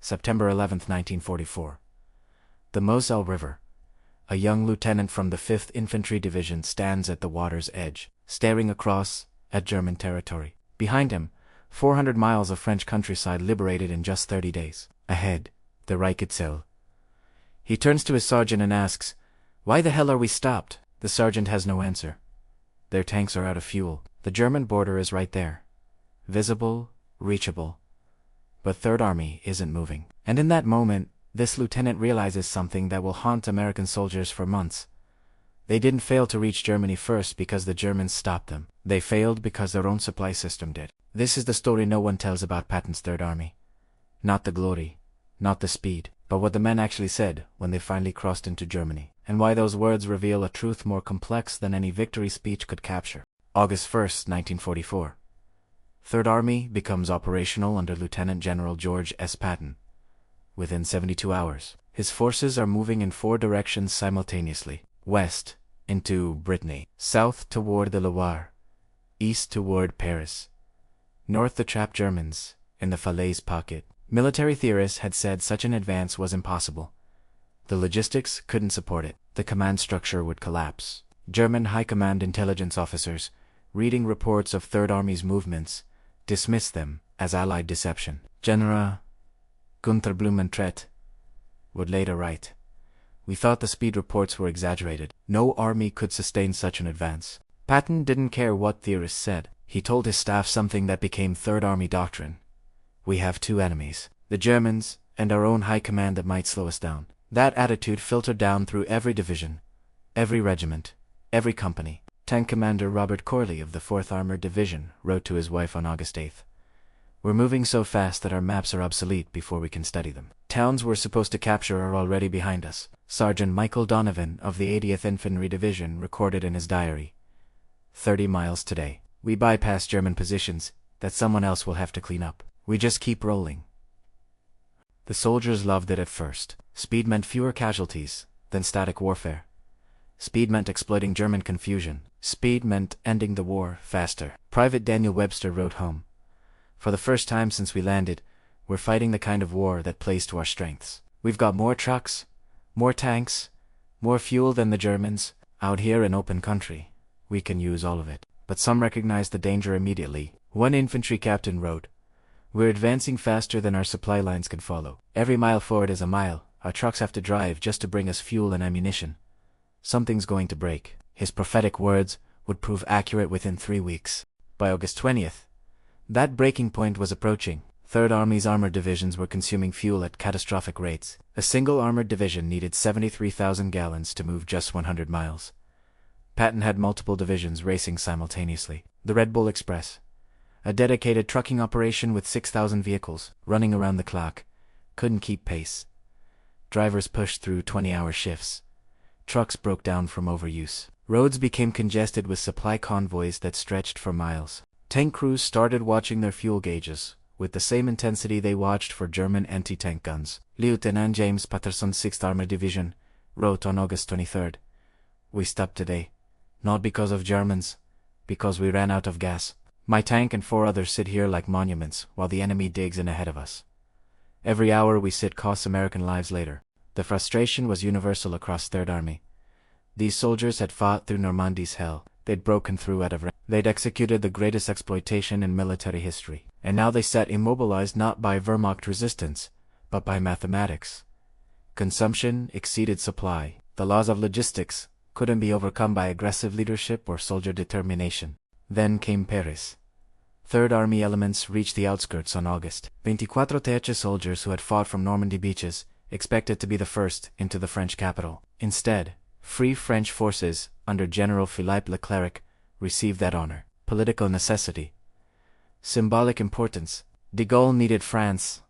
September 11, 1944. The Moselle River. A young lieutenant from the 5th Infantry Division stands at the water's edge, staring across at German territory. Behind him, 400 miles of French countryside liberated in just 30 days. Ahead, the Reich itself. He turns to his sergeant and asks, "Why the hell are we stopped?" The sergeant has no answer. Their tanks are out of fuel. The German border is right there. Visible, reachable. But Third Army isn't moving. And in that moment, this lieutenant realizes something that will haunt American soldiers for months. They didn't fail to reach Germany first because the Germans stopped them. They failed because their own supply system did. This is the story no one tells about Patton's Third Army. Not the glory, not the speed, but what the men actually said when they finally crossed into Germany, and why those words reveal a truth more complex than any victory speech could capture. August 1st, 1944. Third Army becomes operational under Lieutenant General George S. Patton. Within 72 hours, his forces are moving in 4 directions simultaneously: west, into Brittany; south toward the Loire; east toward Paris; north to trap Germans in the Falaise Pocket. Military theorists had said such an advance was impossible. The logistics couldn't support it. The command structure would collapse. German high command intelligence officers, reading reports of Third Army's movements, dismissed them as Allied deception. General Gunther Blumentritt would later write, "We thought the speed reports were exaggerated. No army could sustain such an advance." Patton didn't care what theorists said. He told his staff something that became Third Army doctrine. "We have 2 enemies, the Germans and our own high command that might slow us down." That attitude filtered down through every division, every regiment, every company. Tank Commander Robert Corley of the 4th Armored Division wrote to his wife on August 8th, "We're moving so fast that our maps are obsolete before we can study them. Towns we're supposed to capture are already behind us." Sergeant Michael Donovan of the 80th Infantry Division recorded in his diary, 30 miles today. We bypass German positions that someone else will have to clean up. We just keep rolling." The soldiers loved it at first. Speed meant fewer casualties than static warfare. Speed meant exploiting German confusion. Speed meant ending the war faster. Private Daniel Webster wrote home, "For the first time since we landed, we're fighting the kind of war that plays to our strengths. We've got more trucks, more tanks, more fuel than the Germans. Out here in open country, we can use all of it." But some recognized the danger immediately. One infantry captain wrote, "We're advancing faster than our supply lines can follow. Every mile forward is a mile our trucks have to drive just to bring us fuel and ammunition. Something's going to break." His prophetic words would prove accurate within 3 weeks. By August 20th, that breaking point was approaching. Third Army's armored divisions were consuming fuel at catastrophic rates. A single armored division needed 73,000 gallons to move just 100 miles. Patton had multiple divisions racing simultaneously. The Red Bull Express, a dedicated trucking operation with 6,000 vehicles running around the clock, couldn't keep pace. Drivers pushed through 20-hour shifts. Trucks broke down from overuse. Roads became congested with supply convoys that stretched for miles. Tank crews started watching their fuel gauges with the same intensity they watched for German anti-tank guns. Lieutenant James Patterson's 6th Armored Division wrote on August 23rd, "We stopped today, not because of Germans, because we ran out of gas. My tank and 4 others sit here like monuments while the enemy digs in ahead of us. Every hour we sit costs American lives later." The frustration was universal across Third Army. These soldiers had fought through Normandy's hell. They'd broken through out of range. They'd executed the greatest exploitation in military history. And now they sat immobilized not by Wehrmacht resistance, but by mathematics. Consumption exceeded supply. The laws of logistics couldn't be overcome by aggressive leadership or soldier determination. Then came Paris. Third Army elements reached the outskirts on August. 24 Terce soldiers who had fought from Normandy beaches expected to be the first into the French capital. Instead, Free French forces under General Philippe Leclerc received that honor. Political necessity. Symbolic importance. De Gaulle needed France,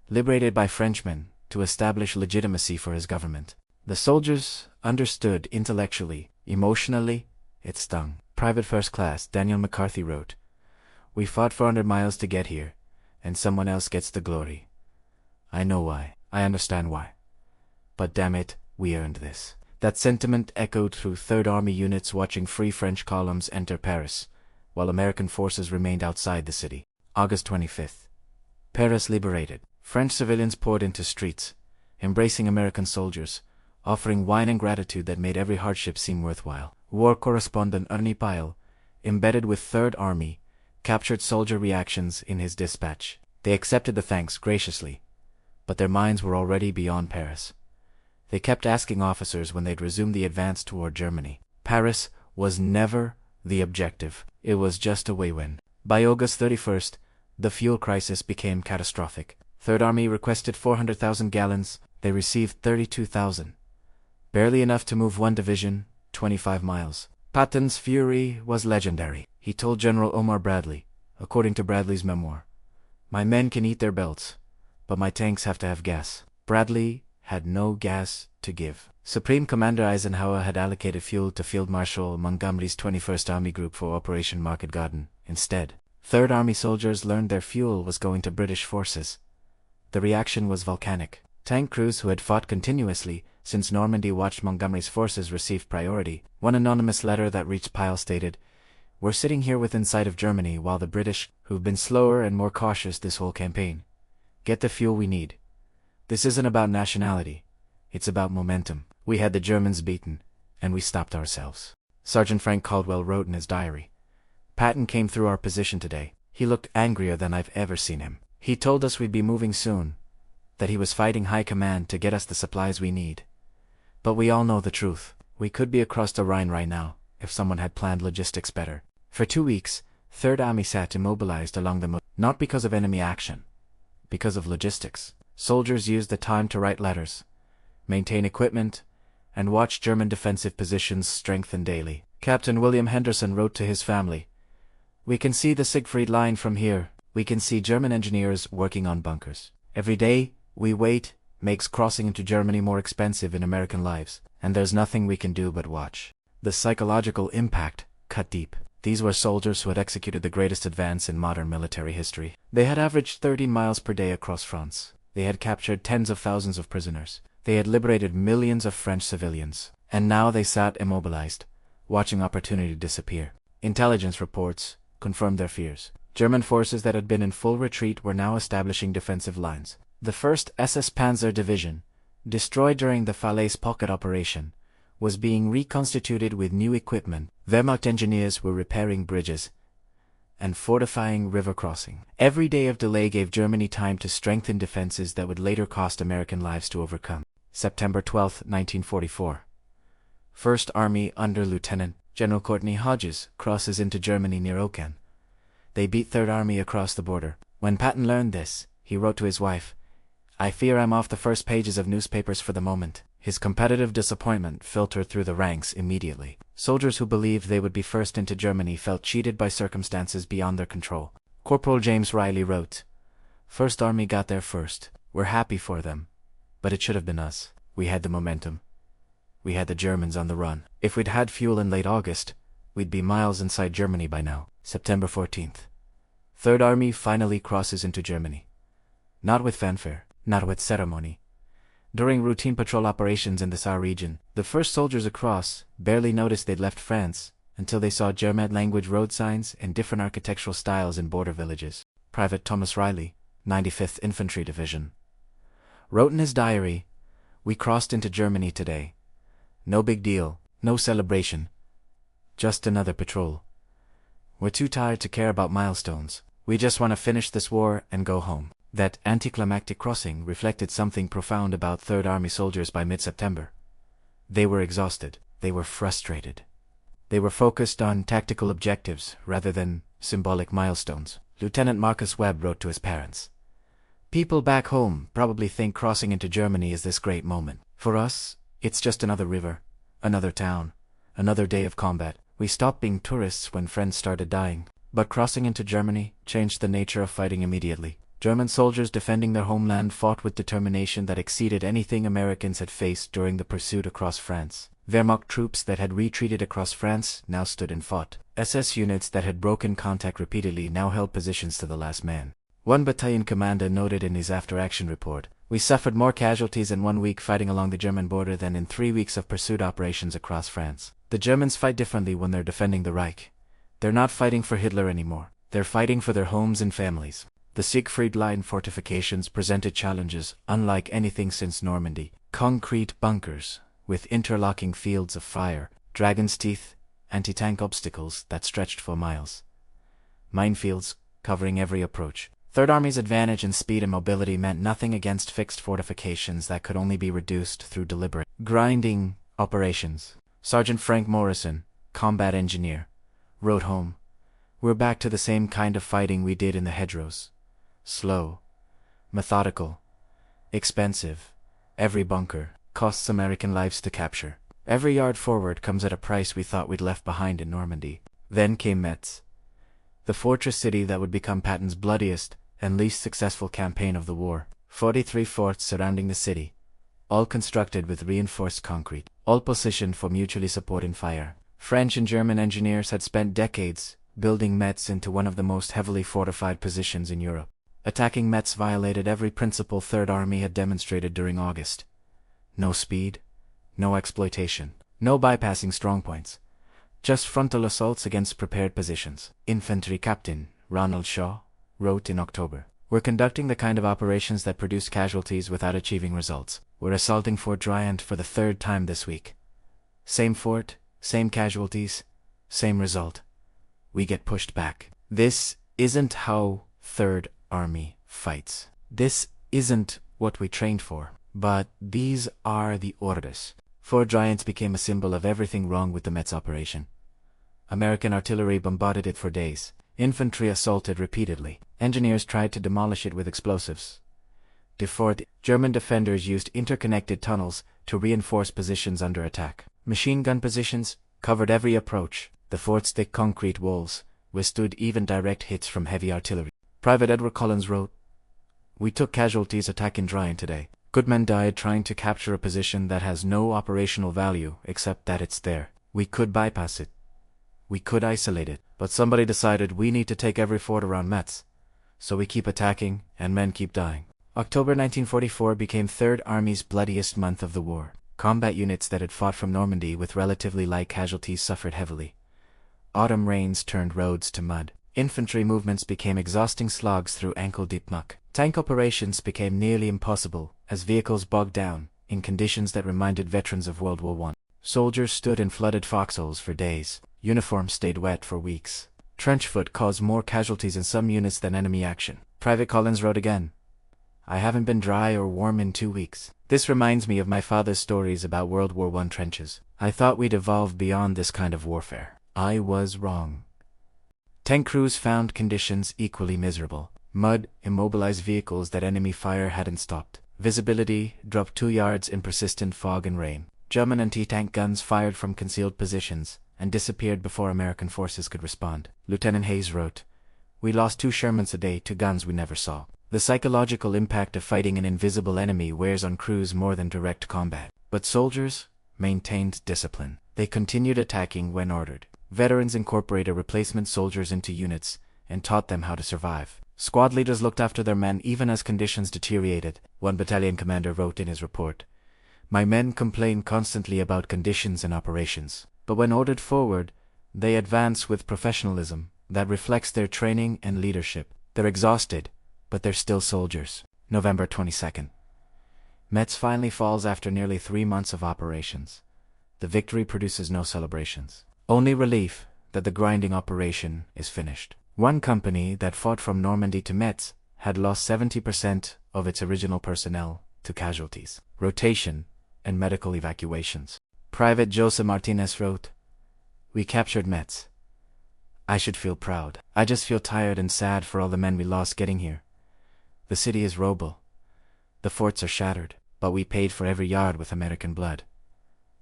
liberated by Frenchmen, to establish legitimacy for his government. The soldiers understood intellectually. Emotionally, it stung. Private First Class Daniel McCarthy wrote, "We fought 400 miles to get here, and someone else gets the glory. I know why. I understand why. But damn it, we earned this." That sentiment echoed through Third Army units watching Free French columns enter Paris, while American forces remained outside the city. August 25th. Paris liberated. French civilians poured into streets, embracing American soldiers, offering wine and gratitude that made every hardship seem worthwhile. War correspondent Ardennes Pyle, embedded with Third Army, captured soldier reactions in his dispatch. They accepted the thanks graciously, but their minds were already beyond Paris. They kept asking officers when they'd resume the advance toward Germany. Paris was never the objective. It was just a way-win. By August 31st, the fuel crisis became catastrophic. Third Army requested 400,000 gallons. They received 32,000. Barely enough to move one division, 25 miles. Patton's fury was legendary. He told General Omar Bradley, according to Bradley's memoir, "My men can eat their belts, but my tanks have to have gas." Bradley had no gas to give. Supreme Commander Eisenhower had allocated fuel to Field Marshal Montgomery's 21st Army Group for Operation Market Garden. Instead, Third Army soldiers learned their fuel was going to British forces. The reaction was volcanic. Tank crews who had fought continuously since Normandy watched Montgomery's forces receive priority. One anonymous letter that reached Pyle stated, "We're sitting here within sight of Germany while the British, who've been slower and more cautious this whole campaign, get the fuel we need. This isn't about nationality. It's about momentum. We had the Germans beaten, and we stopped ourselves." Sergeant Frank Caldwell wrote in his diary, "Patton came through our position today. He looked angrier than I've ever seen him. He told us we'd be moving soon, that he was fighting high command to get us the supplies we need. But we all know the truth. We could be across the Rhine right now, if someone had planned logistics better." For 2 weeks, Third Army sat immobilized along the not because of enemy action, because of logistics. Soldiers used the time to write letters, maintain equipment, and watch German defensive positions strengthen daily. Captain William Henderson wrote to his family, "We can see the Siegfried Line from here. We can see German engineers working on bunkers. Every day we wait makes crossing into Germany more expensive in American lives, and there's nothing we can do but watch." The psychological impact cut deep. These were soldiers who had executed the greatest advance in modern military history. They had averaged 13 miles per day across France. They had captured tens of thousands of prisoners. They had liberated millions of French civilians. And now they sat immobilized, watching opportunity disappear. Intelligence reports confirmed their fears. German forces that had been in full retreat were now establishing defensive lines. The 1st SS Panzer Division, destroyed during the Falaise Pocket operation, was being reconstituted with new equipment. Wehrmacht engineers were repairing bridges and fortifying river crossing. Every day of delay gave Germany time to strengthen defenses that would later cost American lives to overcome. September 12, 1944. First Army under Lieutenant General Courtney Hodges crosses into Germany near Aachen. They beat Third Army across the border. When Patton learned this, he wrote to his wife, "I fear I'm off the first pages of newspapers for the moment." His competitive disappointment filtered through the ranks immediately. Soldiers who believed they would be first into Germany felt cheated by circumstances beyond their control. Corporal James Riley wrote, "First Army got there first. We're happy for them. But it should have been us. We had the momentum. We had the Germans on the run. If we'd had fuel in late August, we'd be miles inside Germany by now." September 14th. Third Army finally crosses into Germany. Not with fanfare, not with ceremony. During routine patrol operations in the Saar region, the first soldiers across barely noticed they'd left France until they saw German language road signs and different architectural styles in border villages. Private Thomas Riley, 95th Infantry Division, wrote in his diary, "We crossed into Germany today. No big deal, no celebration. Just another patrol. We're too tired to care about milestones. We just want to finish this war and go home." That anticlimactic crossing reflected something profound about Third Army soldiers by mid-September. They were exhausted. They were frustrated. They were focused on tactical objectives rather than symbolic milestones. Lieutenant Marcus Webb wrote to his parents, "People back home probably think crossing into Germany is this great moment. For us, it's just another river, another town, another day of combat. We stopped being tourists when friends started dying." But crossing into Germany changed the nature of fighting immediately. German soldiers defending their homeland fought with determination that exceeded anything Americans had faced during the pursuit across France. Wehrmacht troops that had retreated across France now stood and fought. SS units that had broken contact repeatedly now held positions to the last man. One battalion commander noted in his after-action report, "We suffered more casualties in 1 week fighting along the German border than in 3 weeks of pursuit operations across France." The Germans fight differently when they're defending the Reich. They're not fighting for Hitler anymore. They're fighting for their homes and families. The Siegfried Line fortifications presented challenges unlike anything since Normandy. Concrete bunkers, with interlocking fields of fire, dragon's teeth, anti-tank obstacles that stretched for miles. Minefields, covering every approach. Third Army's advantage in speed and mobility meant nothing against fixed fortifications that could only be reduced through deliberate grinding operations. Sergeant Frank Morrison, combat engineer, wrote home, "We're back to the same kind of fighting we did in the hedgerows. Slow, methodical, expensive. Every bunker costs American lives to capture. Every yard forward comes at a price we thought we'd left behind in Normandy." Then came Metz, the fortress city that would become Patton's bloodiest and least successful campaign of the war. 43 forts surrounding the city, all constructed with reinforced concrete, all positioned for mutually supporting fire. French and German engineers had spent decades building Metz into one of the most heavily fortified positions in Europe. Attacking Metz violated every principle Third Army had demonstrated during August. No speed, no exploitation, no bypassing strongpoints. Just frontal assaults against prepared positions. Infantry Captain Ronald Shaw wrote in October, "We're conducting the kind of operations that produce casualties without achieving results. We're assaulting Fort Dryant for the third time this week. Same fort, same casualties, same result. We get pushed back." This isn't how Third Army fights. This isn't what we trained for. But these are the orders. Fort Dryant became a symbol of everything wrong with the Metz operation. American artillery bombarded it for days. Infantry assaulted repeatedly. Engineers tried to demolish it with explosives. German defenders used interconnected tunnels to reinforce positions under attack. Machine gun positions covered every approach. The fort's thick concrete walls withstood even direct hits from heavy artillery. Private Edward Collins wrote, "We took casualties attacking Dryant today. Good men died trying to capture a position that has no operational value except that it's there. We could bypass it. We could isolate it. But somebody decided we need to take every fort around Metz. So we keep attacking, and men keep dying." October 1944 became Third Army's bloodiest month of the war. Combat units that had fought from Normandy with relatively light casualties suffered heavily. Autumn rains turned roads to mud. Infantry movements became exhausting slogs through ankle-deep muck. Tank operations became nearly impossible as vehicles bogged down in conditions that reminded veterans of World War I. Soldiers stood in flooded foxholes for days. Uniforms stayed wet for weeks. Trench foot caused more casualties in some units than enemy action. Private Collins wrote again, "I haven't been dry or warm in 2 weeks. This reminds me of my father's stories about World War I trenches. I thought we'd evolved beyond this kind of warfare. I was wrong." Tank crews found conditions equally miserable. Mud immobilized vehicles that enemy fire hadn't stopped. Visibility dropped 2 yards in persistent fog and rain. German anti-tank guns fired from concealed positions and disappeared before American forces could respond. Lieutenant Hayes wrote, "We lost 2 Shermans a day to guns we never saw." The psychological impact of fighting an invisible enemy wears on crews more than direct combat. But soldiers maintained discipline. They continued attacking when ordered. Veterans incorporated replacement soldiers into units and taught them how to survive. Squad leaders looked after their men even as conditions deteriorated. One battalion commander wrote in his report, "My men complain constantly about conditions and operations. But when ordered forward, they advance with professionalism that reflects their training and leadership. They're exhausted, but they're still soldiers." November 22nd. Metz finally falls after nearly 3 months of operations. The victory produces no celebrations. Only relief that the grinding operation is finished. One company that fought from Normandy to Metz had lost 70% of its original personnel to casualties, rotation, and medical evacuations. Private Joseph Martinez wrote, "We captured Metz. I should feel proud. I just feel tired and sad for all the men we lost getting here. The city is rubble. The forts are shattered, but we paid for every yard with American blood.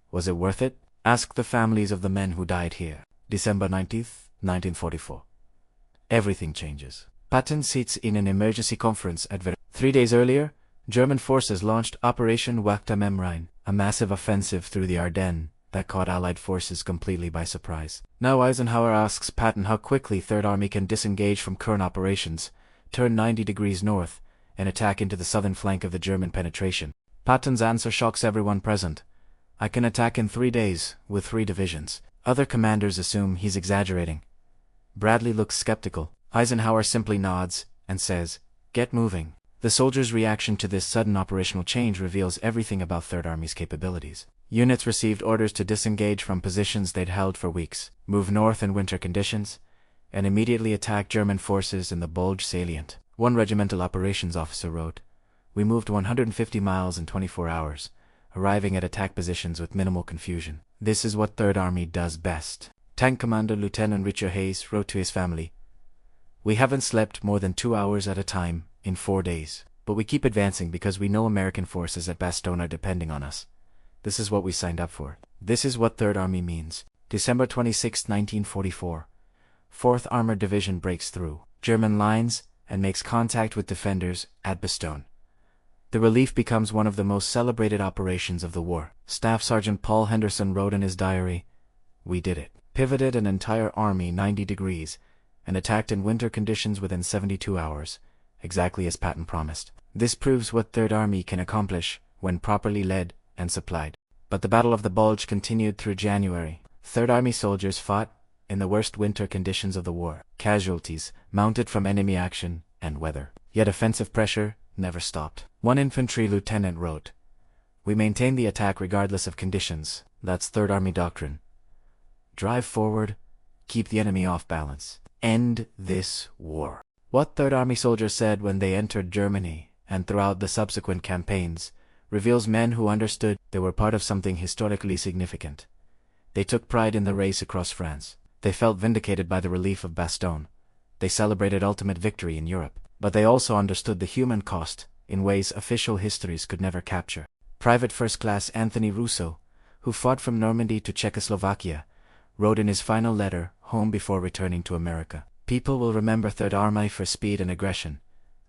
Was it worth it? Ask the families of the men who died here." December 19th, 1944. Everything changes. Patton sits in an emergency conference at 3 days earlier, German forces launched Operation Wachta Memrine, a massive offensive through the Ardennes that caught Allied forces completely by surprise. Now Eisenhower asks Patton how quickly Third Army can disengage from current operations, turn 90 degrees north, and attack into the southern flank of the German penetration. Patton's answer shocks everyone present. "I can attack in 3 days, with 3 divisions." Other commanders assume he's exaggerating. Bradley looks skeptical. Eisenhower simply nods and says, Get moving. The soldiers' reaction to this sudden operational change reveals everything about Third Army's capabilities. Units received orders to disengage from positions they'd held for weeks, move north in winter conditions, and immediately attack German forces in the Bulge salient. One regimental operations officer wrote, "We moved 150 miles in 24 hours, arriving at attack positions with minimal confusion. This is what Third Army does best." Tank Commander Lieutenant Richard Hayes wrote to his family, "We haven't slept more than 2 hours at a time in 4 days, but we keep advancing because we know American forces at Bastogne are depending on us. This is what we signed up for." This is what Third Army means. December 26, 1944. 4th Armored Division breaks through German lines and makes contact with defenders at Bastogne. The relief becomes one of the most celebrated operations of the war. Staff Sergeant Paul Henderson wrote in his diary, "We did it. Pivoted an entire army 90 degrees and attacked in winter conditions within 72 hours, exactly as Patton promised." This proves what Third Army can accomplish when properly led and supplied. But the Battle of the Bulge continued through January. Third Army soldiers fought in the worst winter conditions of the war. Casualties mounted from enemy action and weather. Yet offensive pressure never stopped. One infantry lieutenant wrote, "We maintain the attack regardless of conditions. That's Third Army doctrine. Drive forward, keep the enemy off balance. End this war." What Third Army soldiers said when they entered Germany and throughout the subsequent campaigns reveals men who understood they were part of something historically significant. They took pride in the race across France. They felt vindicated by the relief of Bastogne. They celebrated ultimate victory in Europe. But they also understood the human cost in ways official histories could never capture. Private First Class Anthony Russo, who fought from Normandy to Czechoslovakia, wrote in his final letter home before returning to America, "People will remember Third Army for speed and aggression.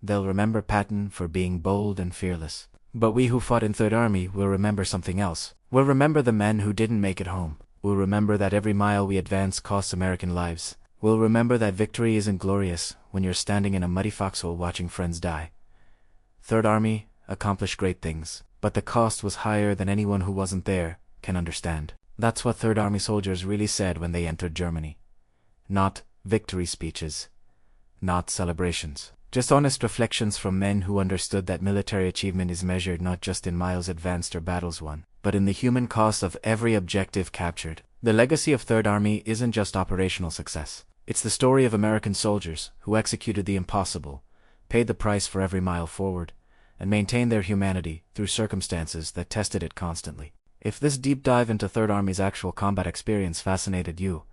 They'll remember Patton for being bold and fearless. But we who fought in Third Army will remember something else. We'll remember the men who didn't make it home. We'll remember that every mile we advance costs American lives. We'll remember that victory isn't glorious when you're standing in a muddy foxhole watching friends die. Third Army accomplished great things, but the cost was higher than anyone who wasn't there can understand." That's what Third Army soldiers really said when they entered Germany. Not victory speeches, not celebrations. Just honest reflections from men who understood that military achievement is measured not just in miles advanced or battles won, but in the human cost of every objective captured. The legacy of Third Army isn't just operational success. It's the story of American soldiers who executed the impossible, paid the price for every mile forward, and maintained their humanity through circumstances that tested it constantly. If this deep dive into Third Army's actual combat experience fascinated you,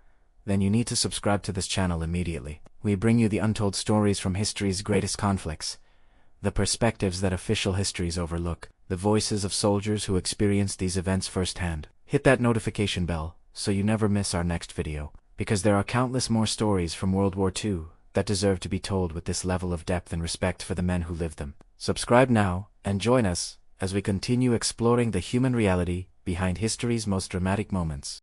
then you need to subscribe to this channel immediately. We bring you the untold stories from history's greatest conflicts, the perspectives that official histories overlook, the voices of soldiers who experienced these events firsthand. Hit that notification bell so you never miss our next video, because there are countless more stories from World War II that deserve to be told with this level of depth and respect for the men who lived them. Subscribe now and join us as we continue exploring the human reality behind history's most dramatic moments.